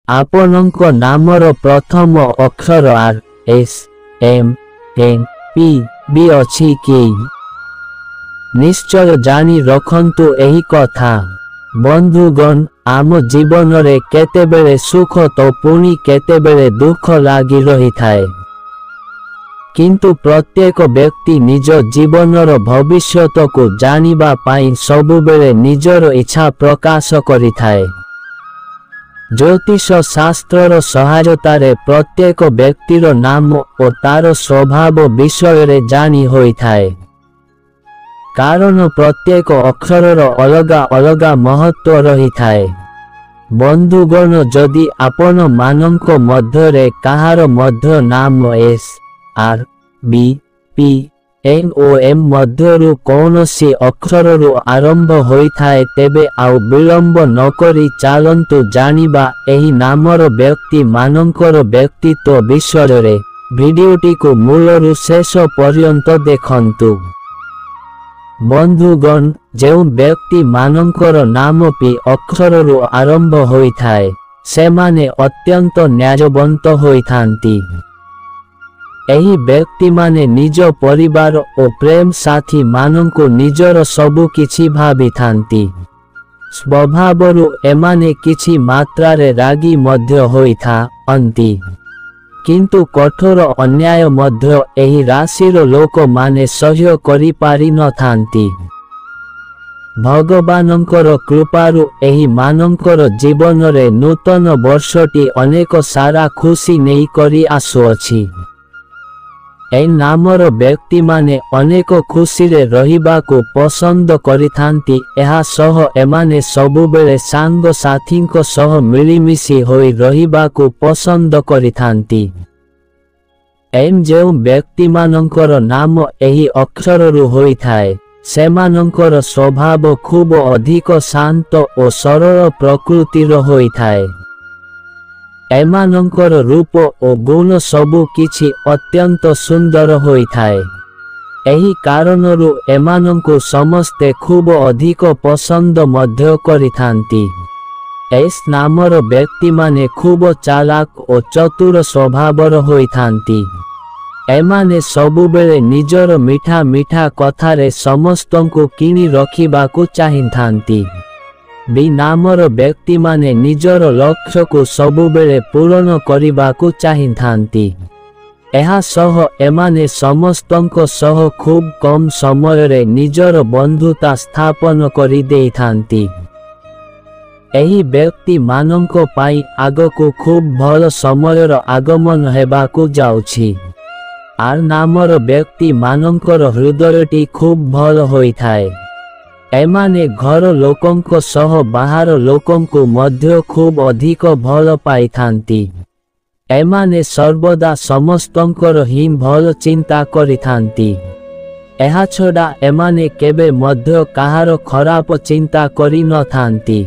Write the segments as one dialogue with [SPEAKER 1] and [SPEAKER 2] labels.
[SPEAKER 1] आपणଙ୍କ नामर प्रथम अक्षर R S M N P भी अछि कि? निश्चय जानी रखंतु एही कथा। बंधुगण, आम जीवन रे केतेबेले सुख तो पुणी केतेबेले दुख लागी रही थाए, किंतु प्रत्येक व्यक्ति निज जीवनर भविष्यत को जानिबा पाई सबुबेले निजर इच्छा प्रकाश करि थाए। ज्योतिष शास्त्रर सहायतारे प्रत्येक व्यक्तिर नाम और तार स्वभाव विषय रे जानी होई थाए, कारण प्रत्येक अक्षरर अलगा अलगा महत्व रही थाए। बंधुगण, जदि आपण मानक मध्यरे काहार मध्य नाम S R B P N O M मध्यरु कौनसी अक्षररु आरंभ होई थाए, तेबे आउ विलंब नकरी चालंतु जानिबा एही नामर व्यक्ति मानकर व्यक्तित्व विषय रे भिडियोटी को मूलरु शेष पर्यंत देखंतु। बंधुगण, जेउ व्यक्ति मानकर नाम पी अक्षररु आरंभ होई थाए, सेमाने अत्यंत न्यायवंत होई थांती। एही व्यक्ति माने निज परिवार और प्रेम साथी मानंकु निजर सबु किछि भाबी थांती। स्वभावरु एमाने किछि मात्रारे रागी मध्य होई था अंती, किंतु कठोर अन्याय मध्य एही राशिर लोक माने सह्य करि पारि न थांती। भगवानंकर कृपारु एही मानंकर जीवन रे नूतन वर्षटी अनेक सारा खुशी नेई करि आसुअछि। ए नामर व्यक्ति माने अनेक खुशी रे रहिबाकु पसंद करिथांती। एहा सह एमाने सबुबेले सांग साथींको सह मिलिमिशि होई रहिबाकु पसंद करिथांती। एम जेउ व्यक्ति मानंकर नाम एही अक्षररु होई थाए, सेमानंकर स्वभाव खूब अधिक शांत और सरल प्रकृतिर होई थाए। एमानंकर रूप और गुण सबु किछि अत्यंत सुंदर होई थाए। एही कारणरु एमानंकु समस्ते खूब अधिक पसंद मध्य करिथांती। एस नामर व्यक्ति माने खूब चालाक और चतुर स्वभावर होई थांती। एमाने सबुबेले निजर मिठा मिठा कथारे समस्तंकु किनी रखिबाकु चाहिथांती। बी नामर व्यक्ति माने निजर लक्ष्य को सबुबेले पूर्ण करिबाकु चाहिथांती। एहा सह एमाने समस्तंको सह खूब कम समय रे निजर बंधुता स्थापन करि देइथांती। एही व्यक्ति मानंको पाई आगकु खूब भल समयर आगमन हेबाकु जाउछि। आर नामर व्यक्ति मानंकर हृदयटी खूब भल होई थाए। एमाने घर लोकंको सह बाहर लोकंको मध्य खूब अधिक भल पाई थांती। एमाने सर्वदा समस्तंकर ही भल चिंता करि थांती। एहा छड़ा एमाने केबे मध्य काहार खराब चिंता करि न थांती।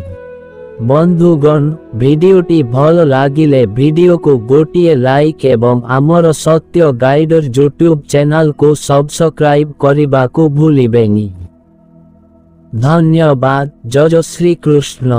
[SPEAKER 1] बंधुगण, भिडियोटी भल लागिले भिडियो को गोटिए लाइक एवं आमर सत्य गाइडर यूट्यूब चैनल को सब्सक्राइब करिबाकु भूलिबेनी। धन्यवाद। जय श्री कृष्ण।